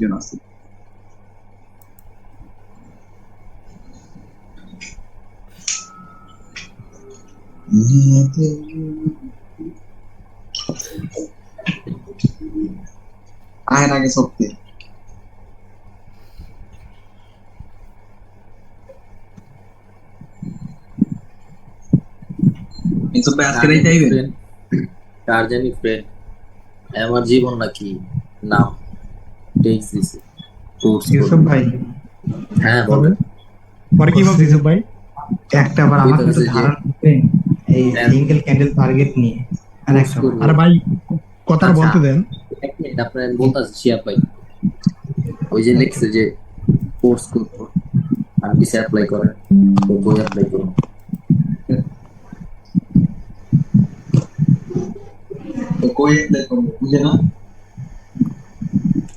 Champion আছে। আয়ের আগে সত্যি এইসব ভাই আজকে রাইতে আইবেন? কার জানি ফ্রেন্ড আমার জীবন নাকি নাম টেক্সট দিছে কোর্স ইউসুফ করবে। ভাই হ্যাঁ বলেন বলেন। পরে কি বলছে ইউসুফ ভাই? একটা বার আমাকে একটু কইতাছে যে ধারণা দিবেন এই সিঙ্গেল ক্যান্ডেল টার্গেট নিয়ে আর কোর্স একটা বার। করবে। আরে ভাই কথাটা আচ্ছা বলতে দেন। এক মিনিট আপনার বলতেছে শিয়া ভাই ওই যে লিখছে যে কোর্স করবো আর কিছু অ্যাপ্লাই করেন তো বই অ্যাপ্লাই করুন। তো কই অ্যাপ্লাই করবো বুঝে না?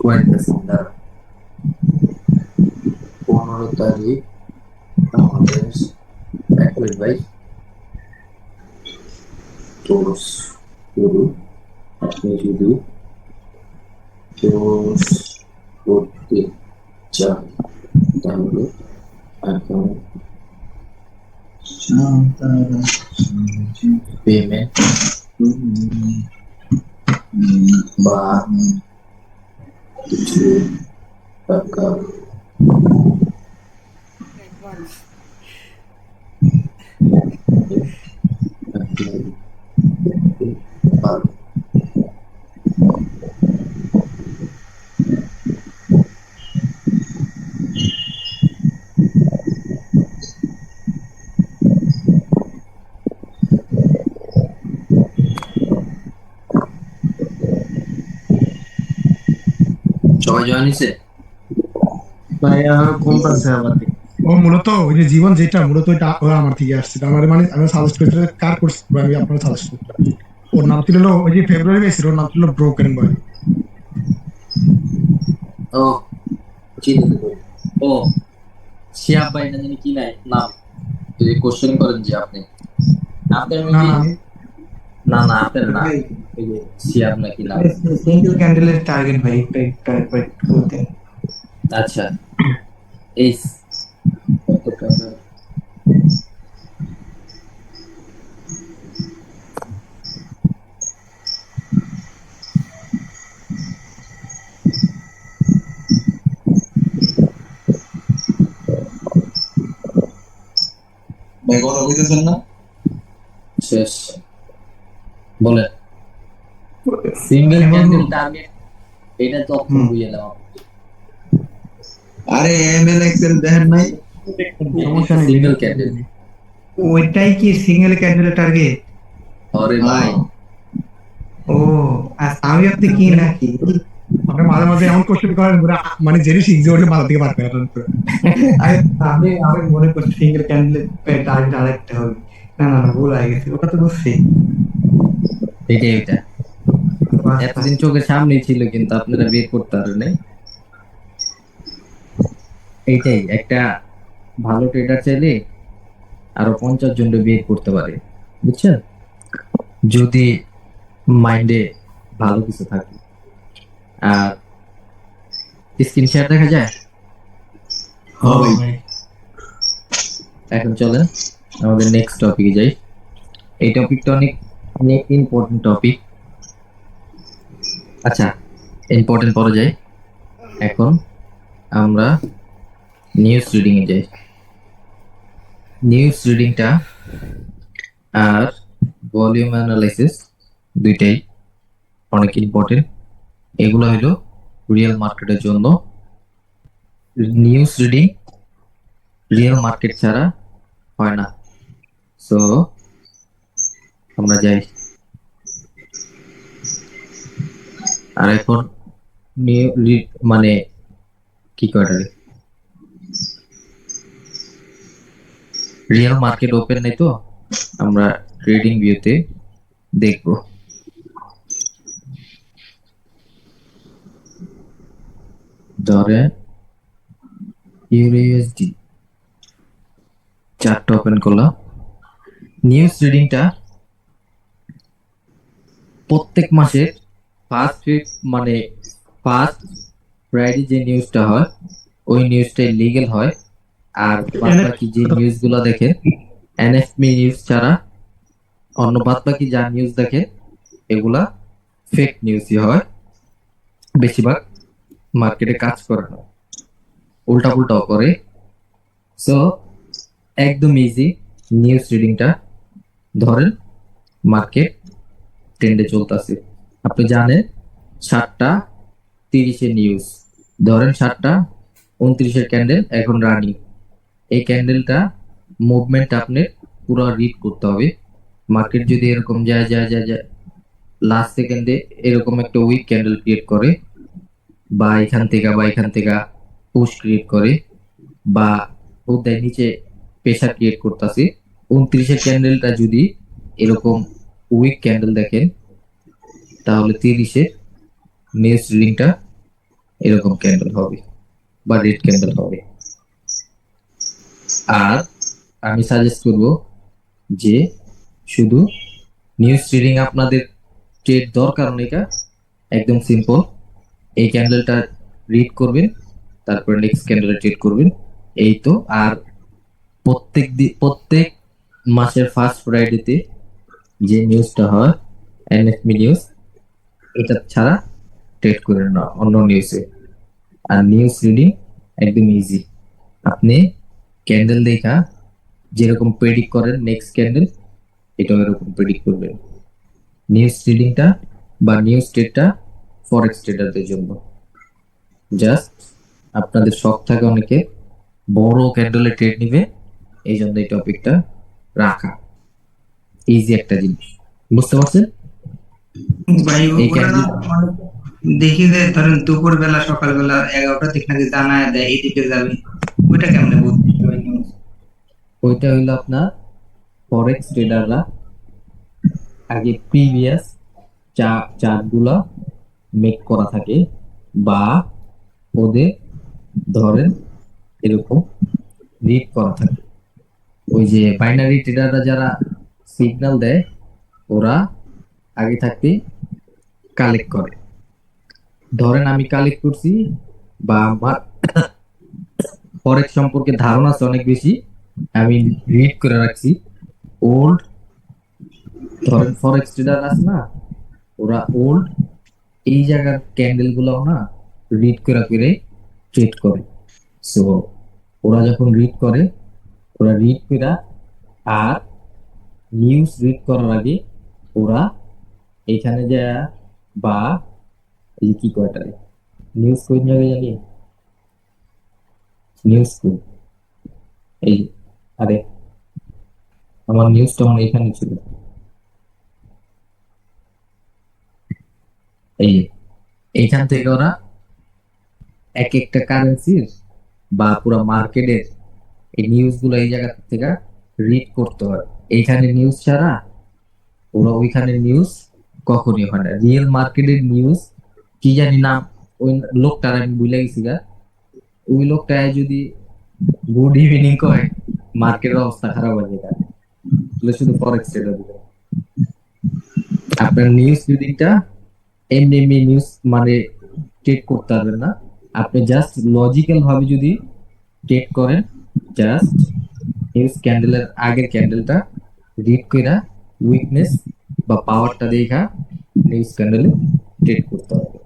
কোয়ারিতেছে না 15 তারিখ আমাদের এক মিনিট ভাই কোর্স শুরু আপনি যদি কোর্স করতে চান তাহলে এখন পেমেন্ট বা কিছু টাকা apply করতে পারো। সবাই জয়েন হয়েছে? ভাই কোনটা আছে আবার ও মূলত ওই যে জীবন যেটা মূলত ও আমার থেকে আসছে আমার মানে আমি সাজেস্ট করতে কার কোর্স আমি আপনার সাজেস্ট করতাম। ওর নাম ছিল ওই যে ফেব্রুয়ারি বেসির ওর নাম ছিল ব্রোকেন বয়। ও চিনি তো। ও শিয়াব ভাই না জানি কি নাই নাম যদি কোশ্চেন করেন যে আপনি আপনার না নাকি না আমি না না আপনার না এই যে শিয়াব নাকি নাম। সিঙ্গেল ক্যান্ডেলের টার্গেট ভাই একটু বলতেন। আচ্ছা এই কত টাকা ভাই কথা বুঝতেছেন না? শেষ বলেন সিঙ্গেল ক্যান্ডেল টার্গেট এটা তো অক্ষর বুঝে নাও। আরে এমএল এক্সেল দেখেন নাই? সমস্যা নেই সিঙ্গেল ক্যান্ডেল ওইটাই কি সিঙ্গেল ক্যান্ডেলের টার্গেট? আরে ভাই ও আমি আপনি কি নাকি আপনি মাঝে মাঝে এমন কোশ্চেন করেন মানে জেনে শিখছে ওটা মাথা থেকে পারবে না। আমি মনে করছি সিঙ্গেল ক্যান্ডেলের টার্গেট আরেকটা হবে। না না না ভুল হয়ে গেছে ওটা তো বুঝছি। এটাই এটা এতদিন চোখের সামনেই ছিল কিন্তু আপনারা বের করতে পারেন নাই। এইটাই একটা ভালো ট্রেডার চাইলে আরো 50 জন বের করতে পারে বুঝছেন যদি মাইন্ডে ভালো কিছু থাকে। আর স্ক্রিন শেয়ার দেখা যায়। হ্যাঁ ভাই। এখন চলেন আমাদের নেক্সট টপিকে যাই। এই টপিকটা অনেক অনেক ইম্পর্টেন্ট টপিক। আচ্ছা ইম্পর্টেন্ট পরে যাই। এখন আমরা নিউজ রিডিং এ যাই। নিউজ রিডিংটা আর ভলিউম অ্যানালাইসিস দুইটাই অনেক ইম্পর্টেন্ট। এগুলো হলো রিয়েল মার্কেটের জন্য। নিউজ রিডিং রিয়েল মার্কেট ছাড়া হয় না। সো আমরা যাই। আর এখন মানে কি করে রিয়েল মার্কেট ওপেন নেই তো আমরা ট্রেডিং ভিউতে দেখব। ধরে ইউএসডি চার্টটা ওপেন করলাম। নিউজ রিডিংটা প্রত্যেক মাসের ফার্স্ট উইক মানে ফার্স্ট ফ্রাইডে যে নিউজটা হয় ওই নিউজটাই লিগেল হয়, আর বাদ বাকি যে নিউজগুলো দেখেন এনএফপি নিউজ ছাড়া অন্য বাদ বাকি যা নিউজ দেখে এগুলা ফেক নিউজই হয়, বেশিরভাগ মার্কেটে কাজ করে না, উল্টা পুল্টাও করে। সো একদম ইজি নিউজ রিডিংটা। ধরেন মার্কেট ট্রেন্ডে চলতেছে, আপনি জানেন 7:30 নিউজ, ধরেন 7:29 ক্যান্ডেল এখন রানিং, এই ক্যান্ডেলটা মুভমেন্ট আপনি পুরো রিড করতে হবে। মার্কেট যদি এরকম যায় যায় যায় যায় লাস্ট সেকেন্ডে এরকম একটা উইক ক্যান্ডেল ক্রিয়েট করে, বা এখান থেকে পুশ ক্রিয়েট করে, বা বোধহয় নিচে প্রেসার ক্রিয়েট করতেছে, 29 ক্যান্ডেলটা যদি এরকম উইক ক্যান্ডেল দেখেন তাহলে 30 নিউজ রিডিংটা এরকম ক্যান্ডেল হবে বা রেড ক্যান্ডেল হবে। আর আমি সাজেস্ট করব যে শুধু নিউজ রিডিং আপনাদের ট্রেড দরকার নেই, এটা একদম সিম্পল। এই ক্যান্ডেলটা রিড করবেন, তারপর নেক্সট ক্যান্ডেলে ট্রেড করবেন, এই তো। আর প্রত্যেক মাসের ফার্স্ট ফ্রাইডেতে যে নিউজটা হয় এনএফপি নিউজ, এটা ছাড়া ট্রেড করেন না অন্য নিউজে। আর নিউজ রিডিং একদম ইজি, আপনি ক্যান্ডেল দেখা যেরকম প্রেডিক্ট করেন নেক্সট ক্যান্ডেল, এটাও এরকম প্রেডিক্ট করবেন। নিউজ রিডিংটা বা নিউজ ট্রেডটা ফরেক্স ট্রেডারদের জন্য। জাস্ট আপনাদের শখ থাকে অনেকে বড় ক্যান্ডেলে ট্রেড নিবে, এই জন্য এই টপিকটা রাখা ইজি একটা জিনিস, বুঝতে পারছেন? ভাই এই ওরা না ক্যান্ডেল দেখি যে ধরেন দুপুর বেলা সকালবেলা 11টার দিক নাকি জানায় দেয় এইদিকে যাবে, ওইটা কেমনে বুঝতে হবে? ওইটা হইলো আপনার ফরেক্স ট্রেডাররা আগে প্রিভিয়াস চার্টগুলো মেক করা থাকে, বা ওদের ধরেন এরকম রিড করা থাকে। ওই যে বাইনারি ট্রেডাররা যারা সিগন্যাল দেয় ওরা আগে থাকতে কালেক্ট করে। ধরেন আমি কালেক্ট করছি বা আমার ফরেক্স সম্পর্কে ধারণা আছে অনেক বেশি, আমি রিড করে রাখছি ওল্ড, ধরেন ফরেক্স ট্রেডার আছে না, ওরা ওল্ড এই জায়গার ক্যান্ডেল গুলো না রিড করে করে ট্রেড করে। সো ওরা যখন রিড করে, ওরা রিড করে আর নিউজ রিড করার আগে ওরা এখানে যায়, বা এই যে কি কয়টা নিউজ কোন জায়গায় জানি, নিউজ কোন এই যে, আরে আমার নিউজটা মানে এখানে ছিল, এই যে এইখান থেকে ওরা এক একটা কারেন্সির বা পুরো মার্কেটের এই নিউজ গুলো এই জায়গা থেকে রিড করতে হয়। এইখানে নিউজ ছাড়া ওরা ওইখানে নিউজ কখনই হয় না। রিয়েল মার্কেটের নিউজ কি জানি নাম, ওই লোকটার আমি ভুলে গেছি গা, ওই লোকটা যদি গুড ইভিনিং কয় মার্কেটের অবস্থা খারাপ হয়ে যায়, তাহলে শুধু ফরেক্স ট্রেডার দিবে। আপনার নিউজ রিডিংটা এমনি এমনি নিউজ মানে ট্রেড করতে পারবেন না, আপনি জাস্ট লজিক্যাল ভাবে যদি ট্রেড করেন, জাস্ট নিউজ ক্যান্ডেলের আগের ক্যান্ডেলটা রিড কইরা উইকনেস বা পাওয়ারটা দেখা নিউজ ক্যান্ডেলে ট্রেড করতে হবে,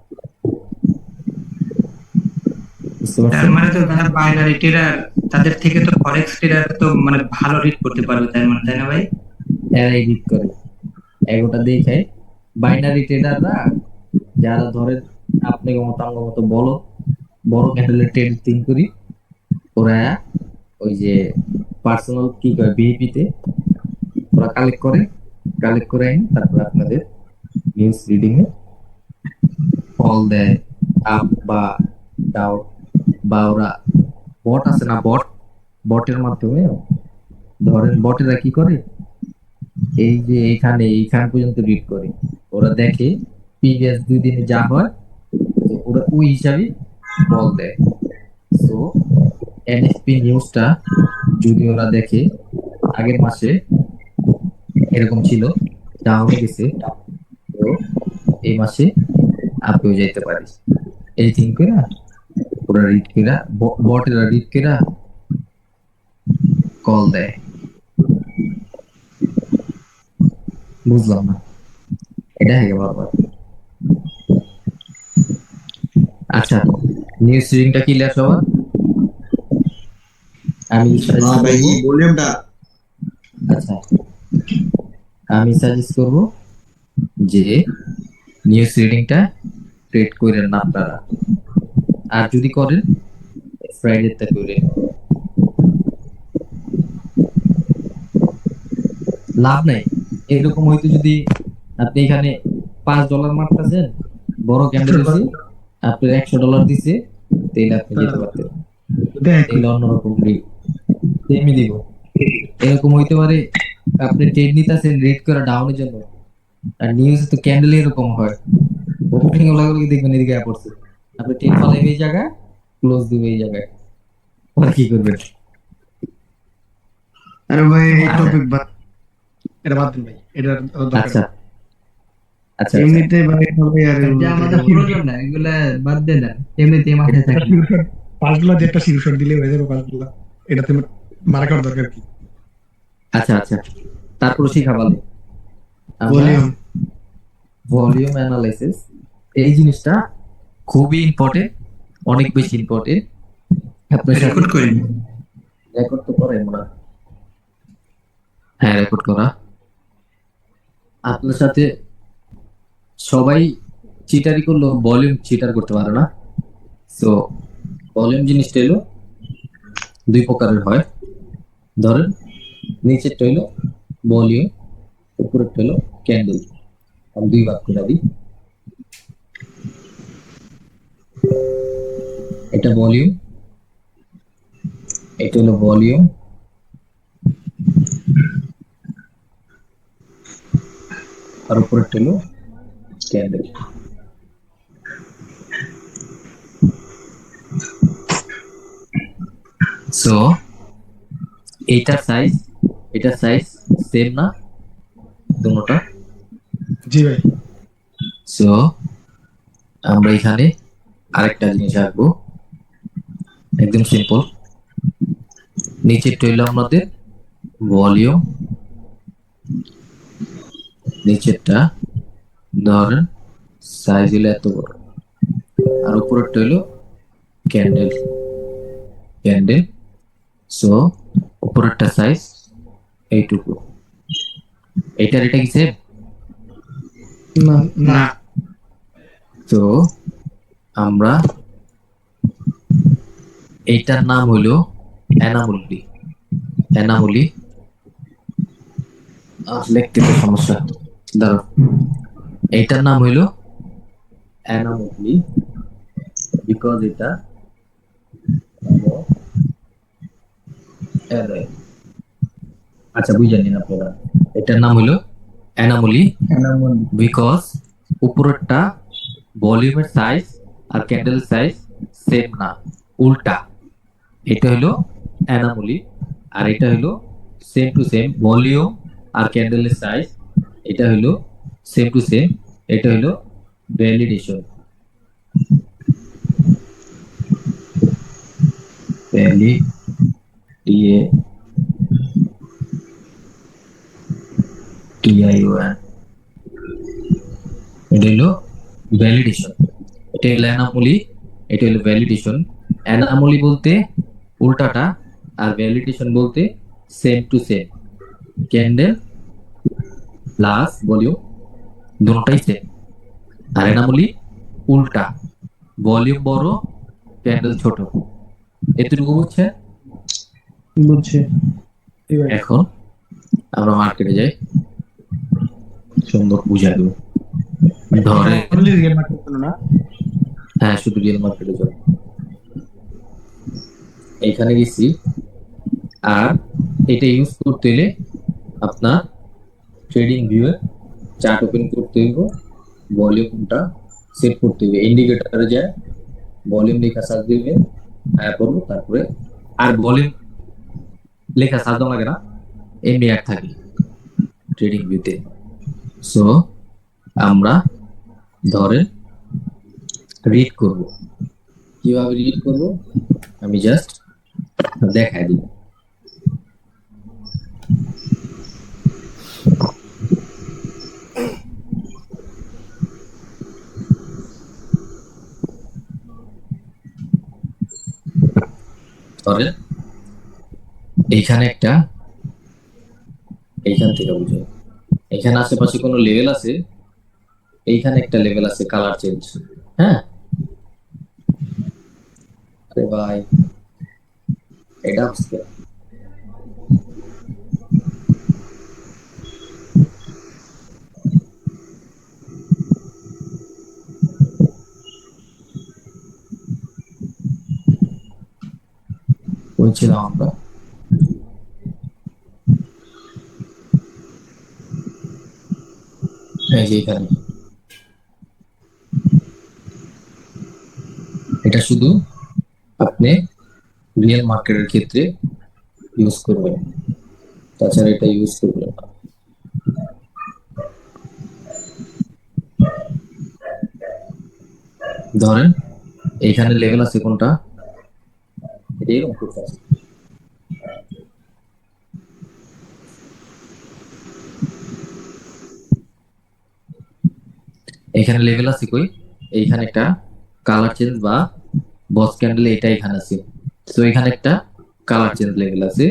বুঝতে তার পারছেন? মানে তো যারা বাইনারি ট্রেডার তাদের থেকে তো ফরেক্স ট্রেডার তো মানে ভালো রিড করতে পারবে, তাই মানে, তাই না ভাই? এরাই রিড করে, এগোটা দেখে বাইনারি ট্রেডাররা যারা ধরেন আপনি মতো আমার মতো বড় বড় ক্যান্ডেলের ট্রেড থিঙ্ক করি, ওরা ওই যে পার্সোনাল কি কয় বিএপি তে ওরা কালেক্ট করে আনি, তারপর আপনাদের নিউজ রিডিং এ ফল দেয় আপ বা ডাউন, বা ওরা বট আছে না, বটের মাধ্যমে ধরেন বটেরা কি করে এই যে এইখান পর্যন্ত রিড করে, ওরা দেখে প্রিভিয়াস 2 দিনে যা হয়, তো ওরা ওই হিসাবে বল দেয়। তো এনএফপি নিউজটা যদি ওরা দেখে আগের মাসে এরকম ছিল, ডাউনে গেছে, তো এই মাসে আপেও যেতে পারিস, এই থিঙ্ক করে ওরা রিড কিরা বটেরা রিড কিরা কল দেয়। বুঝলাম না, এটা হয়ে গেল আবার। আচ্ছা, নিউজ রিডিংটা ক্লিয়ার সবার? আমি হ্যাঁ ভাই, এই ভলিউমটা আচ্ছা, আমি সাজেস্ট করব যে নিউজ রিডিংটা ট্রেড করেন না আপনারা, আর যদি করেন ফ্রাইডেতে করেন। লাভ নাই। এরকম হয়তো যদি আপনি এখানে $5 মারতেছেন, বড় ক্যান্ডেল দিছি, আপনার $100 দিছে, তাহলে আপনি যেতে পারতেন, দেখ তাহলে অন্যরকম তেমনি দিব। এরকম হইতে পারে আপনি ট্রেড নিতেছেন রেড করা ডাউনের জন্য, আর নিউজে তো ক্যান্ডেল এরকম হয়, ওপেনিং এ লাগলে দেখবেন এদিকে আয়া পড়ছে, আপনি ট্রেড ফালাইবে এই জায়গায়, ক্লোজ দিবে এই জায়গায়, পরে কি করবেন? আরে ভাই এই টপিক বাদ, এটা বাদ দিন ভাই, এটা দরকার আচ্ছা নেই। আচ্ছা, এমনিতে ভাই হবে আর এটা আমাদের প্রয়োজন না, এগুলা বাদ দেন না, এমনিতেই মাথায় থাকে না। পাঁচগুলা যে একটা শিরোশট দিলে হয়ে যাবে পাঁচগুলা, এটাতে মারা করার দরকার কি? আচ্ছা, আচ্ছা, তারপর শিখাবালে ভলিউম ভলিউম অ্যানালাইসিস, এই জিনিসটা খুবই ইম্পর্টেন্ট, অনেক বেশি ইম্পর্টেন্ট। আপনার সাথে রেকর্ড করি। রেকর্ড তো করাই মনে হয়। হ্যাঁ, রেকর্ড করা। আপনার সাথে সবাই চিটারি করলেও ভলিউম চিটার করতে পারে না। সো ভলিউম জিনিসটা হলো দুই প্রকারের হয়। ধরেন নিচেরটা হলো ভলিউম, উপরেরটা হলো ক্যান্ডেল। আমি দুই ভাগ করে দিই, এটা ভলিউম, এটা হলো ভলিউম, আর উপরেরটা হলো ক্যান্ডেল। সো এটার সাইজ সেম না দুটোটা? জি ভাই। সো আমরা এখানে আরেকটা জিনিস আঁকবো, একদম সিম্পল। নিচেরটা হইলো আমাদের ভলিউম, নিচেরটা ধরেন সাইজ হলো এত বড়, আর উপরেরটা হইলো ক্যান্ডেল। সো উপরেরটা সাইজ এইটুকু, এইটার এটা কি সেম? না না, তো আমরা এইটার নাম হইলো অ্যানামলি। লিখতে তো সমস্যা, ধরো এইটার নাম হইলো অ্যানামলি, বিকজ এটা array। আচ্ছা বুঝে নিন আপনারা, এটার নাম হইলো অ্যানামলি বিকজ উপরেরটা ভলিউমের সাইজ আর ক্যান্ডেলের সাইজ সেম না, উল্টা। এটা হলো অ্যানামলি, আর এটা হলো সেম টু সেম ভলিউম আর ক্যান্ডেলের সাইজ, এটা হলো সেম টু সেম, এটা হলো ভ্যালিডেশন। VALIDATION, এটা হলো ভ্যালিডেশন, এটা হলো অ্যানামলি, এটা হলো ভ্যালিডেশন। অ্যানামলি বলতে উল্টাটা, আর ভ্যালিডেশন বলতে same to same, candle plus volume দুটোটাই সেম। আর অ্যানামলি উল্টা, ভলিউম বড় ক্যান্ডেল ছোট। এতটুকু বুঝছে? বুঝছি। এখন আমরা মার্কেটে যাই, সুন্দর বুঝা দেবো। ধরে না হ্যাঁ, শুধু রিয়েল মার্কেটে যাবো। এইখানে গেছি, আর এটা ইউজ করতে হলে আপনার ট্রেডিং ভিউয়ে চার্ট ওপেন করতে হইব, ভলিউমটা সেট করতে হবে, ইন্ডিকেটরে যায় ভলিউম লেখা সার্চ দিবে, হ্যাঁ করবো, তারপরে আর ভলিউম লেখা সার্চ দেওয়া লাগে না, এমনি অ্যাড থাকে ট্রেডিং ভিউতে। সো আমরা ধরেন রিড করব, কিভাবে রিড করব আমি জাস্ট দেখাই দিই। ধরেন এইখানে একটা, এইখান থেকে বুঝো, এখানে আশেপাশে কোনো লেভেল আছে, এইখানে একটা লেভেল আছে কালার চেঞ্জ। হ্যাঁ, আরে ভাই এটা হচ্ছে বলছিলাম আমরা, এই যে এখানে এটা শুধু আপনি রিয়েল মার্কেটের ক্ষেত্রে ইউজ করবেন, তাছাড়া এটা ইউজ করবেন না। ধরেন এইখানে লেভেল আছে কোনটা, এটা এরকম করতে আছে। এখানে লেভেল আছে কই, এইখানে একটা কালার চেঞ্জ বা বস ক্যান্ডেল, এটা এখানে আছে। সো এখানে একটা কালার চেঞ্জ লেভেল আছে।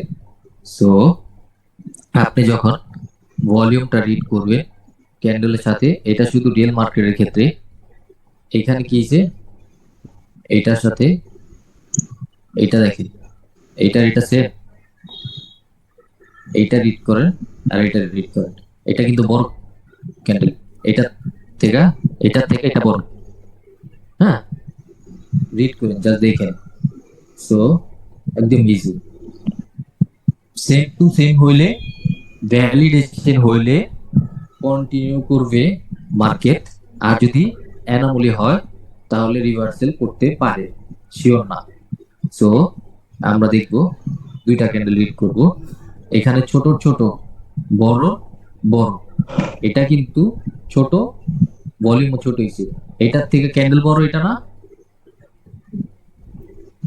সো আপনি যখন ভলিউমটা রিড করবেন ক্যান্ডেলের সাথে, এটা শুধু রিয়েল মার্কেটের ক্ষেত্রে, এখানে কি হয়েছে এইটার সাথে এইটা দেখেন, এইটার এটা সেম, এইটা রিড করেন আর এটা রিড করেন, এটা কিন্তু বড় ক্যান্ডেল, এটা থেকে এটা বড়। হ্যাঁ, রিড করেন জাস্ট দেখেন। সো একদম ইজি। সেম টু সেম হইলে, ভ্যালিডেশন হইলে কন্টিনিউ করবে মার্কেট, আর যদি অ্যানোমালি হয় তাহলে রিভার্সাল করতে পারে, শিওর না। সো আমরা দেখব দুইটা ক্যান্ডেল রিড করব, এখানে ছোট ছোট বড় বড়, এটা কিন্তু ছোট, ভলিউম ছোট হয়েছে, এটার থেকে ক্যান্ডেল বড়, এটা না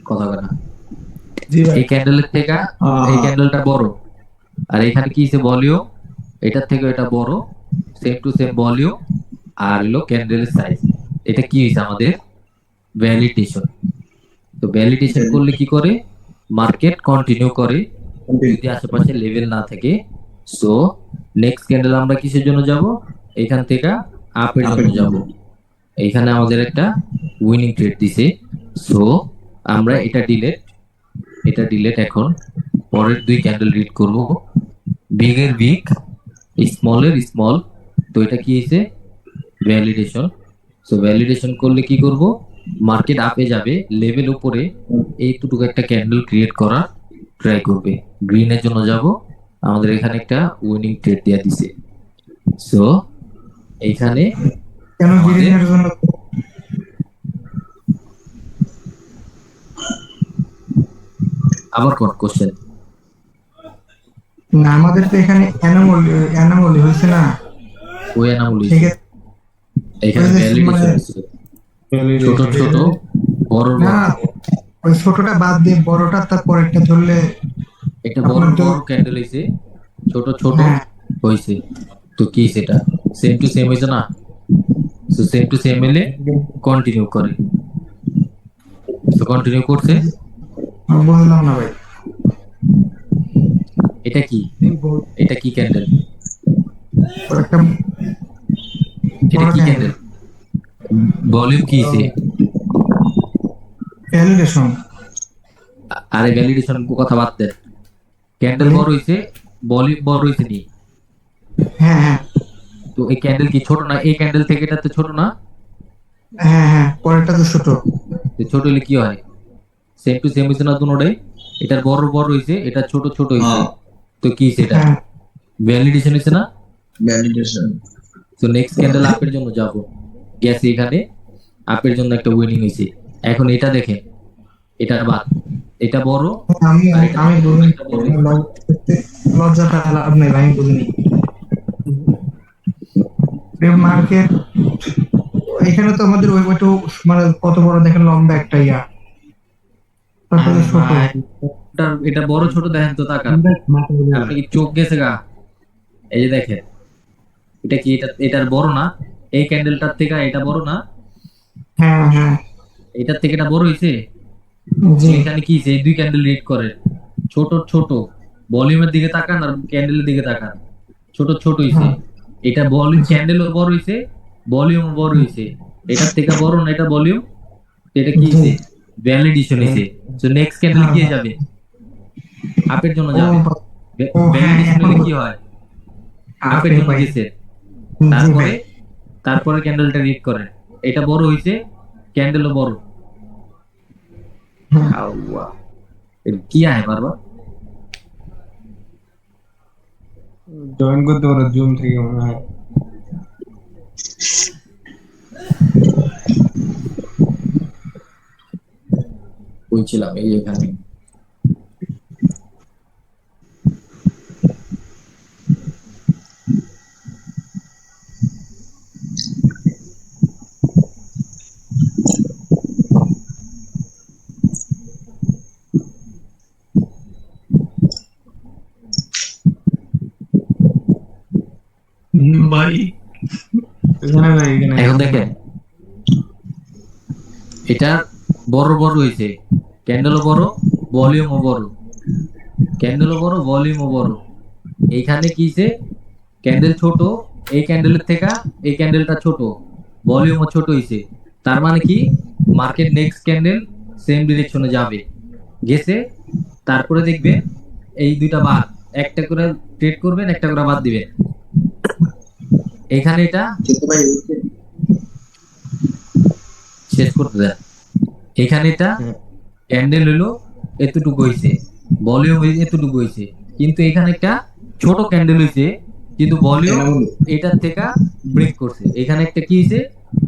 কথা বলে না, জি ভাই। এই ক্যান্ডেলের থেকে এই ক্যান্ডেলটা বড়, আর এখানে কি হয়েছে ভলিউম, এটার থেকে এটা বড়, সেম টু সেম ভলিউম, আর হলো ক্যান্ডেলের সাইজ, এটা কি হয়েছে আমাদের ভ্যালিডেশন। তো ভ্যালিডেশন করলে কি করে, মার্কেট কন্টিনিউ করে যদি আশেপাশে লেভেল না থাকে। সো নেক্সট ক্যান্ডেল আমরা কিসের জন্য যাব, এখান থেকে আপের জন্য যাব। এইখানে আমাদের একটা উইনিং ট্রেড দিছে। সো আমরা এটা ডিলেট এখন পরের দুই ক্যান্ডেল রিড করব, বিগ এর বিগ, স্মল এর স্মল। তো এটা কি হয়েছে ভ্যালিডেশন। সো ভ্যালিডেশন করলে কি করব, মার্কেট আপে যাবে, লেভেল উপরে এইটুকু একটা ক্যান্ডেল ক্রিয়েট করা ট্রাই করবে। গ্রিনের জন্য যাব, আমাদের এখানে একটা উইনিং ট্রেড দেয়া দিছে। সো এইখানে কেন আমাদের গ্রিনের জন্য? আবার কোন কোশ্চেন, না, আমাদের তো এখানে অ্যানোমালি হয়েছে না, ওই অ্যানামলি সেক্ষেত্রে এখানে ওই যে ভ্যালিডেশন মানে- হচ্ছে ছোট ছোট বড় না, বড়, ওই ছোটটা বাদ দিয়ে বড়টা তার পরেরটা ধরলে এটা বড় আপনার তো বড় ক্যান্ডেল হয়েছে, ছোট ছোট হ্যাঁ হয়েছে। তো কি সেটা সেম টু সেম হয়েছে না, তো সেম টু সেম এলে কন্টিনিউ করে, তো কন্টিনিউ করছে। আমি বুঝলাম না ভাই। এটা কি, এটা কি ক্যান্ডেল, ওর একটা এটা বড় কি ক্যান্ডেল, ক্যান্ডেল, ভলিউম কি হয়েছে, ভ্যালিডেশন। আরে ভ্যালিডেশন কথা বাদ দেন, ক্যান্ডেল বড় হয়েছে, ভলিউম বড় হয়েছে নি। হ্যাঁ হ্যাঁ তো এই ক্যান্ডেল কি ছোট না, এই ক্যান্ডেল থেকে এটা তো ছোট না, হ্যাঁ হ্যাঁ, পরেরটা তো ছোট। তো ছোট হলে কি হয়, সেম টু সেম হয়েছে না দুটোটাই, এটার বড় বড় হয়েছে, এটা ছোট ছোট হয়েছে। তো কি সেটা হ্যাঁ ভ্যালিডেশন হয়েছে না। ভ্যালিডেশন। তো নেক্সট ক্যান্ডেল আপের জন্য যাব, গেছে এখানে আপের জন্য একটা উইনিং হয়েছে। এখন এটা দেখেন, এটা বাদ, এটা বড় আমি আর এটা আমি বুঝিনি, একটা বড়। লজ্জাটা লাভ নেই ভাই, আমি বুঝিনি। মার্কেট এখানে তো আমাদের ওই ওইটু মানে কত বড় দেখেন, লম্বা একটা ইয়া তারপরে ছোট ভাই, এটা বড় ছোট দেখেন তো তাকান। আপনি কি চোখ গেছে গা? এই যে দেখেন, এটা কি এটার বড় না? এই ক্যান্ডেলটার থেকে এটা বড় না? হ্যাঁ হ্যাঁ এটার থেকে এটা বড় হইছে। জি এখানে কি হইছে? এই দুই ক্যান্ডেল রিড করে ছোট ছোট। ভলিউমের দিকে তাকান আর ক্যান্ডেলের দিকে তাকান, ছোট ছোট হইছে। হ্যাঁ এটা ভলিউম, ক্যান্ডেলও বড় হইছে, ভলিউমও বড় হইছে। এটার থেকে বড় না এটা ভলিউম? এটা কি জি হইছে? ভ্যালিডেশন হইছে। তো নেক্সট ক্যান্ডেল হ্যাঁ কি হ্যাঁ। যাবে? আপের জন্য ও যাবে। বা- ও হ্যাঁ ভ্যালিডেশন এখন হলে কি হয়? আপের আপে জন্য ভাই গেছে। জি তারপরে ভাই তারপরে ক্যান্ডেলটা রিড করেন, এটা বড় হইছে, ক্যান্ডেলও বড়। হ্যাঁ। আল্লাহ, এটা কি আয় বারবার? জয়েন করতে পারো জুম থেকে মনে হয়। বলছিলাম এই এখানে। ভাই এখানে নাই, এখানে এখন দেখেন, এটা বড় বড় হইছে, ক্যান্ডেলও বড়, ভলিউমও বড়। ক্যান্ডেলও বড়, ভলিউমও বড়। এইখানে কিছে? ক্যান্ডেল ছোট, এই ক্যান্ডেলের থেকে এই ক্যান্ডেলটা ছোট, ভলিউমও ছোট হইছে। তার মানে কি? মার্কেট নেক্সট ক্যান্ডেল সেম ডিরেকশনে যাবে, গেছে। তারপরে দেখবেন এই দুইটা বাদ, একটা করে ট্রেড করবেন, একটা করে বাদ দিবেন। এখানে এটা কিন্তু ভাই শেষ করতে দেন। এখানে এটা ক্যান্ডেল হলো এতটুকু হইছে, ভলিউম এতটুকু হইছে, কিন্তু এখানে একটা ছোট ক্যান্ডেল হইছে, কিন্তু ভলিউম এনামুল এটার থেকে ব্রেক করছে। এখানে একটা কি হইছে?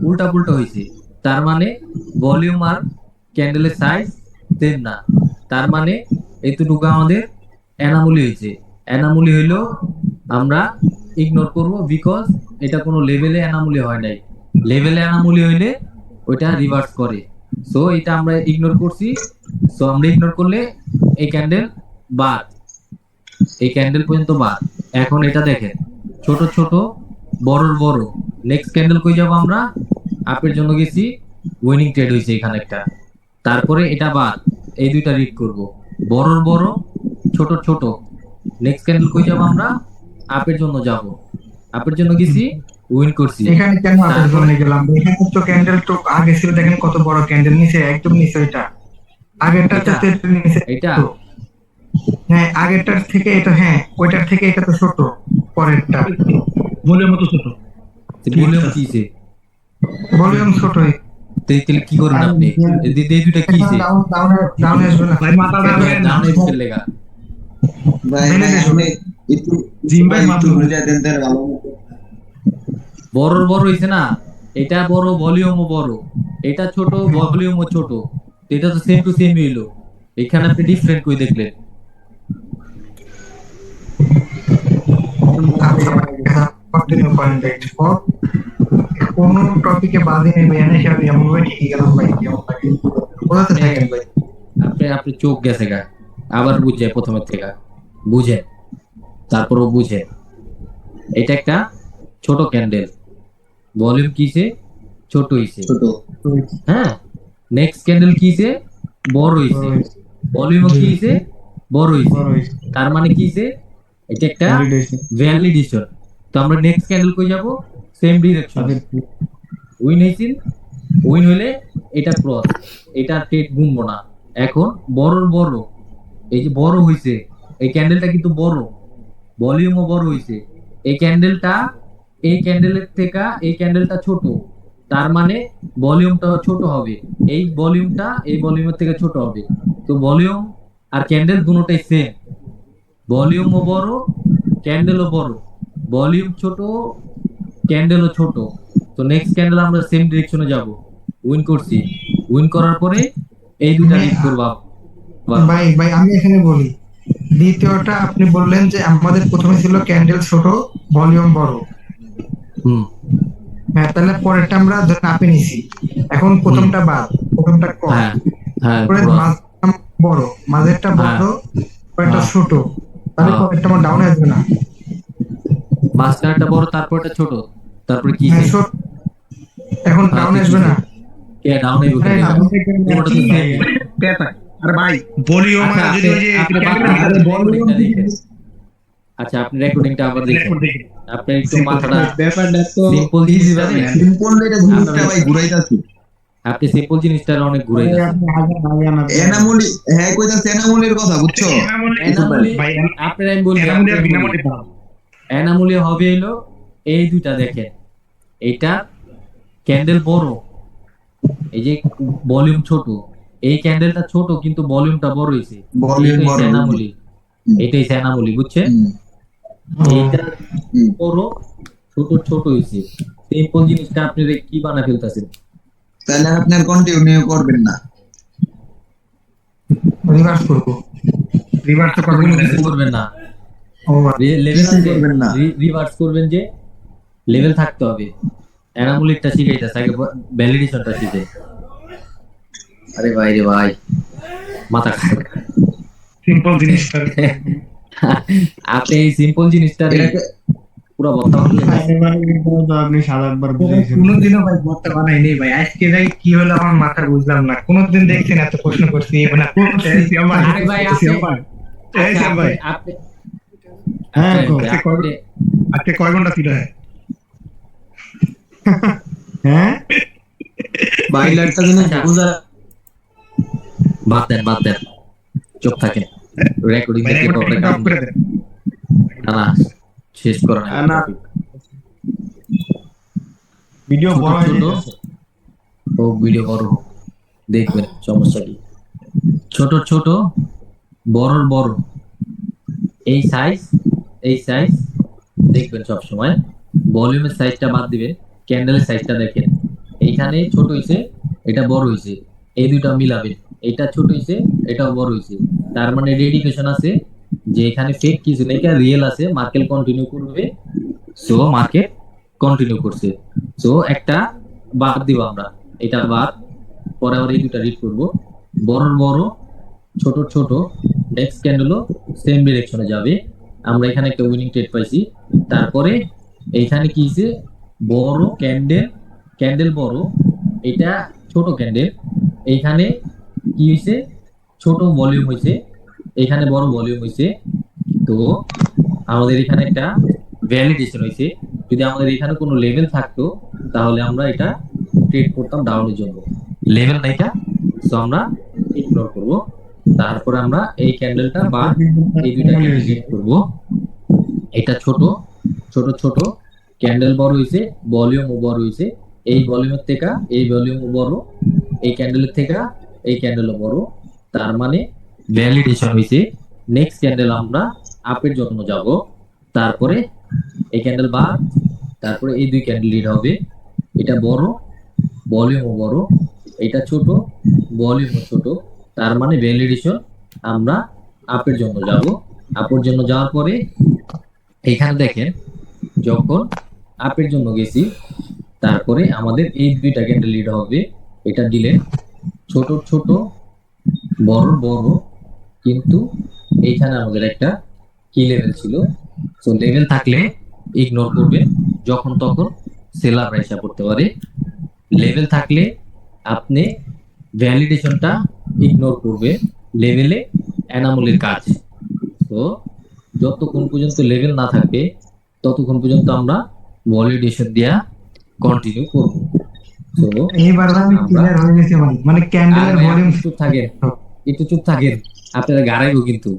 উল্টা পুল্টা হইছে। তার মানে ভলিউম আর ক্যান্ডেলের সাইজ সেম না। তার মানে এতটুকু আমাদের অ্যানামুলি হইছে। অ্যানামুলি হইলো আমরা ইগনোর করব, বিকজ এটা কোনো লেভেলে অ্যানামুলি হয় নাই। লেভেলে অ্যানামুলি হইলে ওইটা রিভার্স করে। সো এটা আমরা ইগনোর করছি। সো আমরা ইগনোর করলে এই ক্যান্ডেল বাদ, এই ক্যান্ডেল পর্যন্ত বাদ। এখন এটা দেখেন, ছোট ছোট, বড়র বড়। নেক্সট ক্যান্ডেল কই যাব আমরা? আপের জন্য গেছি, উইনিং ট্রেড হইছে এখানে একটা। তারপরে এটা বাদ, এই দুইটা রিড করব, বড়র বড়, ছোট ছোট। নেক্সট ক্যান্ডেল কই যাব আমরা? আপের জন্য যাব, আপের জন্য গেছি, উইন করছি। এখানে কেন আপের তারপরে জন্য গেলাম? এখানে তো ক্যান্ডেল তো আগে ছিল, দেখেন কত বড় ক্যান্ডেল, নিচে একদম নিচে ওইটা আগেরটার এটা চেয়ে একটু নিচে এটা তো। হ্যাঁ আগেরটার থেকে এটা, হ্যাঁ ওইটার থেকে এটা তো ছোট, পরেরটা বলে মতো ছোট। ভলিউম কিছে? ভলিউম ছোটই। তাহলে কি করবেন আপনি? এই দুইটা এখন কিছে? ডাউন ডাউন ডাউন আসবে না ভাই মাথা ডাউন ডাউন এক্সেল লেগা। ভাই মেনে ভাই দেখো। আপনি একটু জিম ভাই একটু মাধ্যমে। বুঝাই দেন তার ভালো মতো। বড় বড় হইছে না? এটা বড়, ভলিউমও বড়। এটা ছোট, ভলিউমও ছোট। তো এটা তো সেম টু সেম হইলো। এখানে আপনি ডিফারেন্ট কই দেখলেন? আচ্ছা কন্টিনিউ করেন ভাই। কোন টপিকে বাজি নেই ভাই, এনে সব এমন ভাই ঠিকই গেলাম ভাই, কেমন লাগে বোঝাতে থাকেন ভাই। আপনি চোখ গেছে গা। আবার বুঝে প্রথমের থেকে বুঝেন, তারপরও বুঝেন। এটা একটা ছোট ক্যান্ডেল, ভলিউম কিছে? ছোট হইছে। ছোট হ্যাঁ, নেক্সট ক্যান্ডেল কিছে? বড় হইছে। ভলিউমও কিছে? বড় হইছে। বড় হয়েছে। তার মানে কিছে? এটা একটা Validation। ভ্যালিডেশন। তো আমরা নেক্সট ক্যান্ডেল কই যাব? Same direction. তাদের উইন হইছিল, উইন হইলে এটা ক্রস, এটা ট্রেড গুনবো না। এখন বড়র বড়, এই যে বড় হইছে, এই ক্যান্ডেলটা কিন্তু বড়, ভলিউমও বড় হইছে। এই ক্যান্ডেলটা এই ক্যান্ডেলের থেকে এই ক্যান্ডেলটা ছোট, তার মানে ভলিউমটা ছোট হবে। এই ভলিউমটা এই ভলিউমের থেকে ছোট হবে। তো ভলিউম আর ক্যান্ডেল দুটোটাই সেম, ভলিউমও বড়, ক্যান্ডেলও বড়। ভলিউম ছোট, ক্যান্ডেলও ছোট। তো নেক্সট ক্যান্ডেল আমরা সেম ডিরেকশনে যাব, উইন করছি। উইন করার পরে এই দুইটা রিড করবা। ভাই ভাই আমি এখানে বলি, দ্বিতীয়টা আপনি বললেন যে আমাদের প্রথমে ছিল ক্যান্ডেল ছোট, ভলিউম বড়। হুম, হ্যাঁ তাহলে পরেরটা আমরা ধরে আপে নিছি, এখন প্রথমটা বাদ, প্রথমটা কম। হ্যাঁ হ্যাঁ, পরে cross। বড়, মাঝেরটা হ্যাঁ। বড়, পরেরটা হ্যাঁ। ছোট, তাহলে হ্যাঁ। পরেরটা আমার ডাউনে আসবে না? মাঝখানেরটা বড়, তারপরটা ছোট, তারপরে কি হ্যাঁ, ছোট, এখন হ্যাঁ, ডাউনে তো আসবে কি না? কে ডাউনে আরে না, পুরোটা তো ভাই same। আরে ভাই ভলিউম আচ্ছা, যদি ওই যে আপনি ক্যান্ডেলের রেকর্ডিংটা দেখেন। আচ্ছা, আপনি রেকর্ডিংটা আবার দেখেন। আপনি একটু মাথাটা ব্যাপারটা তো সিম্পল ইজি জিনিসটা ভাবে না। সিম্পল এটা জিনিসটা ভাই ঘুরাইতাছি। আপনি সিম্পল জিনিসটা অনেক ঘুরে যাচ্ছেন। এনামুলি, হ্যাঁ কইতাছে এনামুলির কথা বুঝছো? এনামুলি, ভাই আপনার আমি বলি, এনামুলি আর আপনার বলি। বিনামূল্যে দাম। এনামুলি হবে হলো এই দুইটা দেখেন। এইটা ক্যান্ডেল বড়, এই যে ভলিউম ছোট। এই ক্যান্ডেলটা ছোট কিন্তু ভলিউমটা বড় হইছে, ভলিউম এইটাই বড়। সেনামুলি। এটাই সেনামুলি, বুঝছেন? হুম, এইটা হুম। বড়, ছোট ছোট হইছে। সিম্পল জিনিসটা আপনি কি বানা ফেলতাছেন? তাহলে আপনার কন্টিনিউ করবেন না। রিভার্স করবো। রিভার্স তো আপনি করবেন কোনো না। কিছু করবেন না, ও লেভেল কিছুই আছে, করবেন না। রিভার্স করবেন যে লেভেল থাকতে হবে। এনামুলিকটা শিখাইতেছে, আগে ভ্যালিডেশনটা শিখে। আরে ভাই রে ভাই, মাথা খারাপ। সিম্পল জিনিসটা আপনি এই সিম্পল জিনিসটা এটাকে পুরো বত্তা আপনি 7-8 বার বুঝাইছেন। কোনোদিনও ভাই বক্তা বানাইনি ভাই, আজকে ভাই কি হলো আমার মাথা বুঝলাম না। কোনোদিন দেখছেন এত প্রশ্ন করছি মানে আরে ভাই, আপনি এই আচ্ছা, শ্যাম ভাই, আপনি হ্যাঁ, আজকে কয় ঘন্টা ছিল? হ্যাঁ বাইরে একটা জিনিস আচ্ছা। বুঝা। বাদ দেন, বাদ দেন, চুপ থাকেন। রেকর্ডিং ভাই দেখলে রেকর্ডিং পরে অফ করে দেন। না না, শেষ করেন না। ভিডিও ছোট বড় হয়ে ছোট যাচ্ছে। ও ভিডিও বড় হোক, দেখবেন সমস্যা কি। ছোট ছোট, বড় বড়, এই সাইজ, এই সাইজ দেখবেন সব সময়। ভলিউমের সাইজটা বাদ দিবেন, ক্যান্ডেলের সাইজটা দেখেন। এইখানে ছোট হইছে, এটা বড় হইছে, এই দুইটা মিলাবেন। এটা ছোট হইছে, এটাও বড় হইছে। তার মানে ডেডিকেশন আছে যে এখানে ফেক কিছু নেই, রিয়েল আছে। মার্কেট কন্টিনিউ করবে, সো মার্কেট কন্টিনিউ করছে। সো একটা বাদ দিব আমরা, এটা বাদ। পরে আবার এই দুটা রিড করবো। বড় বড়, ছোট ছোট, নেক্সট ক্যান্ডেলও সেম ডিরেকশনে যাবে। আমরা এখানে একটা উইনিং ট্রেড পাইছি। তারপরে এইখানে কি হইছে, বড় ক্যান্ডেল, ক্যান্ডেল বড়, এটা ছোট ক্যান্ডেল। এইখানে কি হইছে, ছোট ভলিউম হইছে, এখানে বড় ভলিউম হইছে। তো আমাদের এখানে একটা ভ্যালিডেশন হইছে। যদি আমাদের এখানে কোনো লেভেল থাকতো তাহলে আমরা এটা ট্রেড করতাম ডাউনের জন্য। লেভেল নাইটা, তো আমরা ইগনোর করব। তারপরে আমরা এই ক্যান্ডেলটা বা এই দুইটা ক্যান্ডেল রিড করব। এটা ছোট ছোট ছোট, ক্যান্ডেল বড় হইছে, ভলিউমও বড় হইছে। এই ভলিউমের থেকে এই ভলিউমও বড়, এই ক্যান্ডেলের থেকে এই ক্যান্ডেলও বড়। তার মানে ভ্যালিডেশন হইছে। নেক্সট ক্যান্ডেল আমরা আপের জন্য যাব। তারপরে এই ক্যান্ডেল বা, তারপরে এই দুই ক্যান্ডেল লিড হবে। এটা বড়, ভলিউমও বড়, এটা ছোট, ভলিউমও ছোট। তার মানে ভ্যালিডেশন, আমরা আপের জন্য যাব। আপের জন্য যাওয়ার পরে এখানে দেখেন, যখন আপের জন্য গেছি, তারপরে আমাদের এই দুইটা ক্যান্ডেল লিড হবে। এটা দিলেন ছোট ছোট, বড় বড়, কিন্তু এইখানে আমাদের একটা কি লেভেল ছিল। তো লেভেল থাকলে ইগনোর করবে, যখন তখন সেলার রাইসা করতে পারে। লেভেল থাকলে আপনি ভ্যালিডেশনটা ইগনোর করবে, লেভেলে এনামুলের কাজ। তো যতক্ষণ পর্যন্ত লেভেল না থাকবে ততক্ষণ পর্যন্ত আমরা ভ্যালিডেশন দেয়া কন্টিনিউ করব। তো এইবার আমি ক্লিয়ার হয়ে গেছি ভাই, মানে ক্যান্ডেলের ভলিউম চুপ থাকেন, একটু চুপ থাকেন, আপনারা গাড়াইবো কিন্তু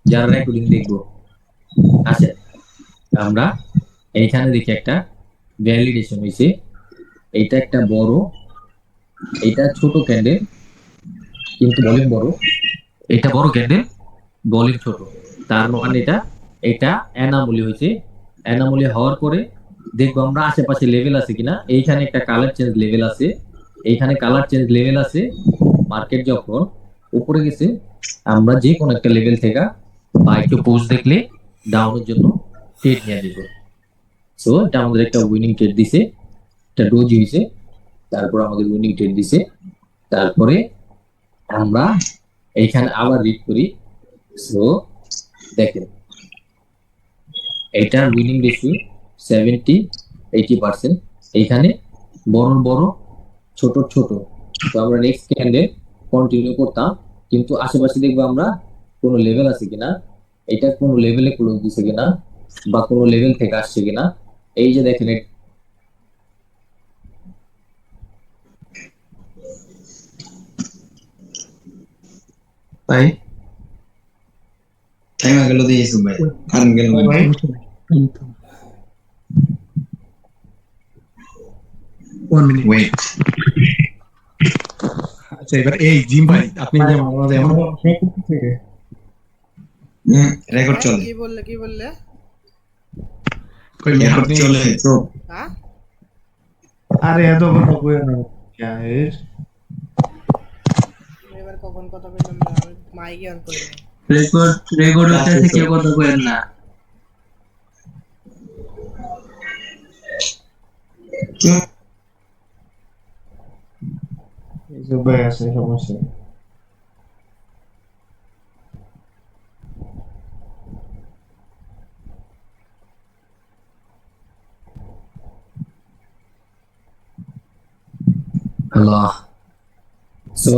যারা রেকর্ডিং দেখবো। আচ্ছা, আমরা এইখানে দেখি একটা ভ্যালিডেশন হয়েছে। এইটা একটা বড়, এটা ছোট ক্যান্ডেল কিন্তু ভলিউম বড়। এটা বড় ক্যান্ডেল, ভলিউম ছোট। তার মানে এটা এটা অ্যানামলি হয়েছে। অ্যানামলি হওয়ার পরে দেখবো আমরা আশেপাশে লেভেল আছে কিনা। এইখানে একটা কালার চেঞ্জ লেভেল আছে, এইখানে কালার চেঞ্জ লেভেল আছে। মার্কেট যখন উপরে গেছে, আমরা যে কোনো একটা লেভেল থেকে বা একটু পোস্ট দেখলে ডাউনের জন্য ট্রেড নিয়ে দিব। সো এটা আমাদের একটা উইনিং ট্রেড দিছে, একটা ডোজি হয়েছে। তারপর আমাদের উইনিং ট্রেড দিছে। তারপরে আমরা এইখানে আবার রিড করি। সো দেখেন এইটার উইনিং রেশিও 70-80%। এইখানে বড় বড় ছোট ছোট। তো আমরা নেক্সট ক্যান্ডেল কন্টিনিউ করতাম, কিন্তু আশেপাশে দেখবো আমরা কোনো লেভেল আছে কিনা, এটা কোনো লেভেলে ক্লোজ দিছে কিনা, বা কোনো লেভেল থেকে আসছে কিনা। এই যে দেখেন ভাই টাইম গেল দিয়ে ইউসুফ ভাই আর গেল ভাই ওয়ান মিনিট। ওয়েট আচ্ছা এবার এই জিম ভাই আপনি যে আমাদের এমন রেকর্ড চলে কি বললে রেকর্ড চলে তো হ্যাঁ আরে এত কথা কই না গাইস এবার কখন কথা বললাম না আমি মাইকে অন করে নিই। রেকর্ড হচ্ছে কেউ কথা কইেন না এই যে ভাই আছে সমস্যা আল্লাহ। সো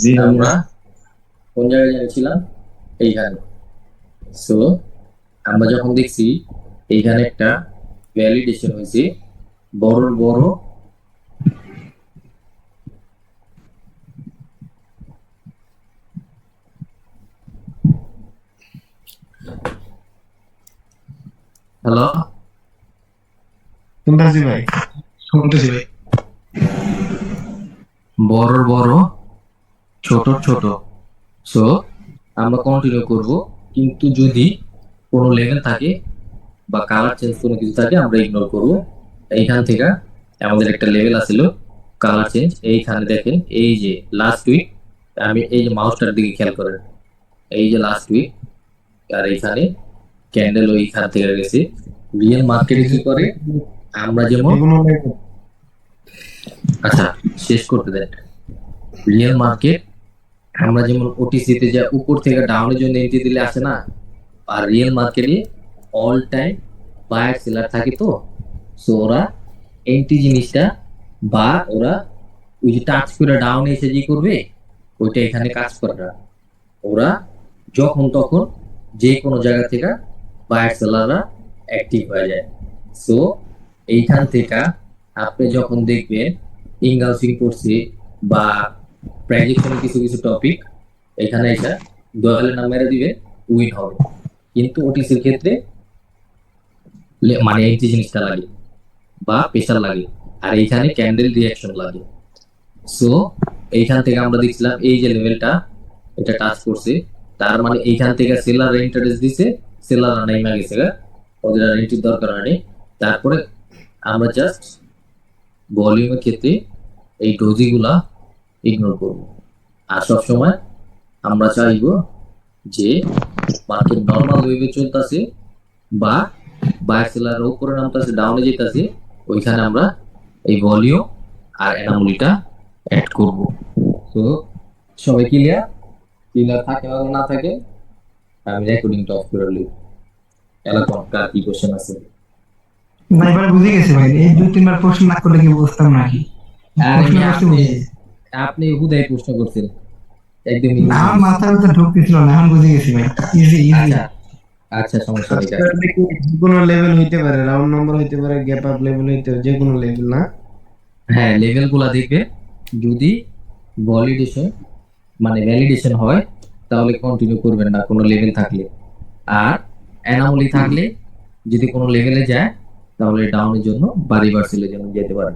জি আমরা কোন জায়গায় যাচ্ছিলাম? এইখানে। সো আমরা যখন দেখছি এইখানে একটা ভ্যালিডেশন হয়েছে বড় বড় হ্যালো শুনতেছি ভাই শুনতেছি ভাই। বড় বড় ছোট ছোট। সো আমরা কন্টিনিউ করব, কিন্তু যদি কোনো লেভেল থাকে বা কালার চেঞ্জ কোনো কিছু থাকে আমরা ইগনোর করব। এইখান থেকে আমাদের একটা লেভেল আছিল কালার চেঞ্জ। এইখানে দেখেন এই যে লাস্ট উইক, আমি এই যে মাউসটার দিকে খেয়াল করেন, এই যে লাস্ট উইক, আর এইখানে ক্যান্ডেল ওইখান থেকে গেছে। রিয়েল মার্কেটে কি করে আমরা যেমন, এগুলো আচ্ছা শেষ করতে দেন। রিয়েল মার্কেট আমরা যেমন ওটিসি তে যা উপর থেকে ডাউনের জন্য এন্ট্রি দিলে আসে না, আর রিয়েল মার্কেটে অল টাইম বায়ার সেলার থাকে। তো সো ওরা এন্ট্রি জিনিসটা বা ওরা ওই যে টাচ করে ডাউনে এসে যে করবে ওইটা এখানে কাজ করে না। ওরা যখন তখন যে কোনো জায়গা থেকে বায়ার সেলাররা অ্যাক্টিভ হয়ে যায়। সো এইখান থেকে আপনি যখন দেখবেন ইনগালসিং করছে বা প্রেডিকশনের কিছু কিছু টপিক এখানে এসে দয়ালের নাম মেরে দিবে, উইন হবে। কিন্তু ওটিসির ক্ষেত্রে মানে এই যে জিনিসটা লাগে বা প্রেশার লাগে, আর এইখানে ক্যান্ডেল রিয়াকশন লাগে। সো এইখান থেকে আমরা দেখছিলাম এই যে লেভেলটা এটা টাচ করছে, তার মানে এইখান থেকে সেলার ইন্টারেস্ট দিছে, সেলার নাইমা গেছে গা, ওদের আর এন্ট্রির দরকার হয়নি। তারপরে আমরা জাস্ট ভলিউমের ক্ষেত্রে এই ডোজিগুলা ইগনোর করব। আর সবসময় আমরা চাইবো যে মার্কেট নর্মাল ওয়েভে চলতেছে বা বায়ার সেলার উপরে নামতেছে ডাউনে যেতেছে, ওইখানে আমরা এই ভলিউম আর অ্যানামুলিটা অ্যাড করব। তো সবাই ক্লিয়ার? ক্লিয়ার থাকে বা না থাকে আমি রেকর্ডিংটা অফ করে লই। এলাকার কার কি কোশ্চেন আছে? না এবার বুঝে গেছি ভাই, এই 2-3 বার প্রশ্ন না করলে কি বুঝতাম নাকি? আর প্রশ্ন করতে আপনি বুঝে গেছি। আপনি হুদাই প্রশ্ন করছেন একদম easy। আমার মাথার ভিতরে ঢুকতেছিল না, এখন বুঝে গেছি ভাই। Easy easy. আচ্ছা আচ্ছা সমস্যা নেই। যে কোনো লেভেল হইতে পারে, রাউন্ড নাম্বার হইতে পারে, গ্যাপ আপ লেভেল হইতে পারে, যে কোনো লেভেল না। হ্যাঁ লেভেল গুলা দেখবে, যদি ভ্যালিডেশন মানে ভ্যালিডেশন হয় তাহলে কন্টিনিউ করবেন না কোনো লেভেল থাকলে, আর অ্যানামলি থাকলে যদি কোনো লেভেলে যায় তাহলে ডাউনের জন্য বা রিভার্সালের জন্য যেতে পারে।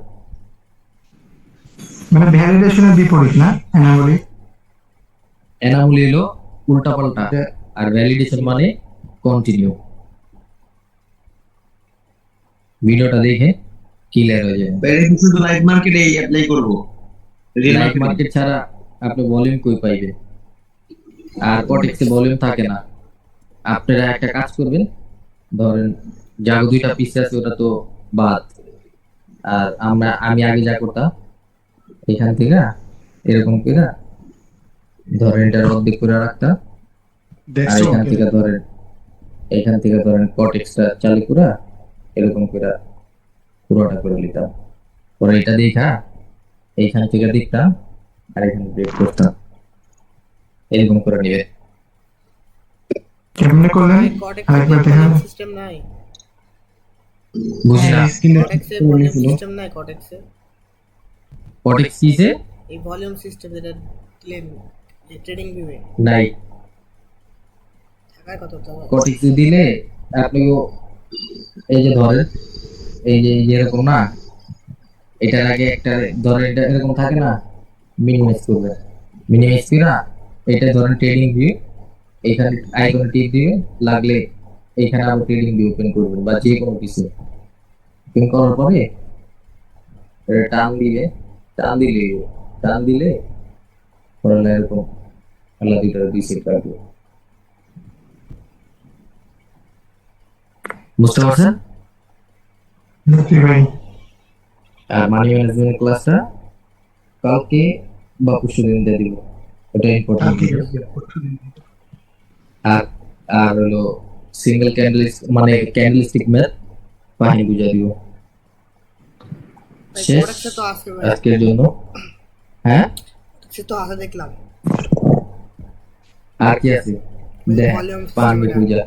মানে ভ্যালিডেশনের বিপরীত না অ্যানাবলি? অ্যানামলি হলো উল্টাপাল্টা, আর ভ্যালিডেশন মানে কন্টিনিউ। ভিডিওটা দেখে ক্লিয়ার হয়ে যাবে। বাইরে কিছু তো লাইভ মার্কেটে অ্যাপ্লাই করব রিয়েল লাইভ মার্কেটে মার্কেট ছাড়া আপনি ভলিউম কই পাইবেন? আর কটেক্সে ভলিউম থাকে না। আপনারা একটা কাজ করবেন, ধরেন জাগো 2টা পিস আছে ওটা তো বাদ। আর আমি আগে যা করতাম এখান থেকে এরকম করে ধরেন এটা অর্ধেক করে রাখতাম, আর দেখছো এখান থেকে ধরেন কটেক্সটা চালু করা এরকম করে পুরোটা করে নিতাম। পরে এটা দেখা এইখান থেকে দেখতাম আর এখানে ব্রেক করতাম, এরকম করে নিবে। কেমনে করলেন আরেকবার দেখান। সিস্টেম নাই, বুঝি না কটেক্সে ভলিউম সিস্টেম নাই, কটেক্সে কটেক্স কিসে এই ভলিউম সিস্টেম যেটা দিলেন ট্রেডিং ভিউয়ে নাই। থাকার কথা তো। কটেক্স দিলে আপনি এই যে ধরেন এই যে এরকম না, এটার আগে একটা ধরেন এটা এরকম থাকে না, মিনিমাইজ করবে, মিনিমাইজ করা এটা ধরেন ট্রেডিং ভিউ, এখানে আইকন টিপ দিবেন, লাগলে এখানে আবার ট্রেডিং ভিউ ওপেন করবেন বা যে কোনো কিছু ওপেন করার পরে এটা টান দিলে পরে এরকম আল্লাহ দুইটা দুই সেট রাখবে। বুঝতে পারছেন? জি ভাই, আর মানি ম্যানেজমেন্ট ক্লাসটা কালকে বা পরশুদিন দিয়ে দিব, ওটা ইম্পর্টেন্ট। আর আর হলো সিঙ্গেল মানে ক্যান্ডেলস্টিক ম্যাথ বাহিনী বুঝা দিব। শেষ কটেক্সে তো আছে ভাই, আজকের জন্য। হ্যাঁ, সে তো আছে দেখলাম। আর কি আছে দেখ, ভলিউম 5 মিনিট বুঝা।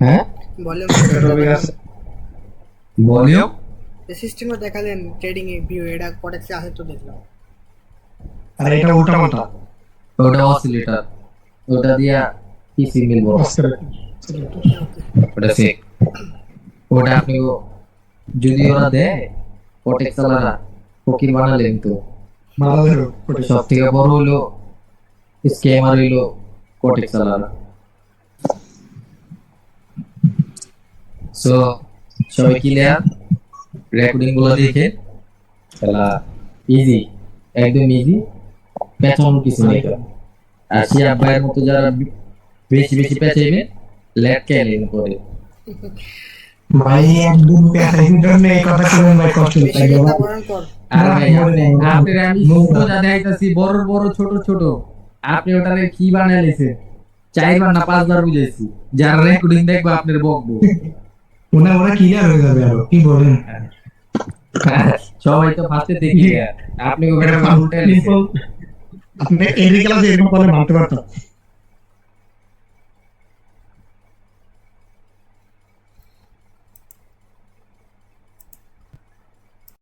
হ্যাঁ, ভলিউম টপিক আছে। ভলিউম সিস্টেমে দেখালেন ট্রেডিং ভিউ, এটা কটেক্সে আছে তো দেখলাম। আর এটা উল্টা পাল্টা। ওটা অসিলেটর, ওটা দিয়া কি সিগন্যাল বল, ওটা ফেক। ওটা আপনি যদি ওরা দেয় কটেক্স চালারা ফকির বানালেন তো। সব থেকে বড় হলো স্ক্যামার হইলো কটেক্স চালারা। সো সবাই ক্লিয়ার? রেকর্ডিং গুলো দেখে খেলা ইজি, একদম ইজি, পেছানোর কিছু নেই। আর সে আব্বাইয়ের মতো যারা বেশি বেশি পেঁচাইবে লেট ক্যালেন করে। ভাই একদম পেছাইতে জন্য এই কথা শুনেন ভাই, কষ্ট বেশি লাগে চিন্তা ভাই। করেন কর। আর ভাই আপনি আমি সোজা দেখাইতাছি বড় বড় ছোট ছোট, আপনি ওটারে কি বানাইলেছে 4 বার না 5 বার বুঝাইছি, যারা রেকর্ডিং দেখবে আপনার বকবো। ওরা ক্লিয়ার হয়ে যাবে আরো, কি বলেন? সবাই তো ফার্স্টে দেখি, আপনি ওটা উল্টে আপনি এই ক্লাসে এরকম করলে মানতে পারতাম।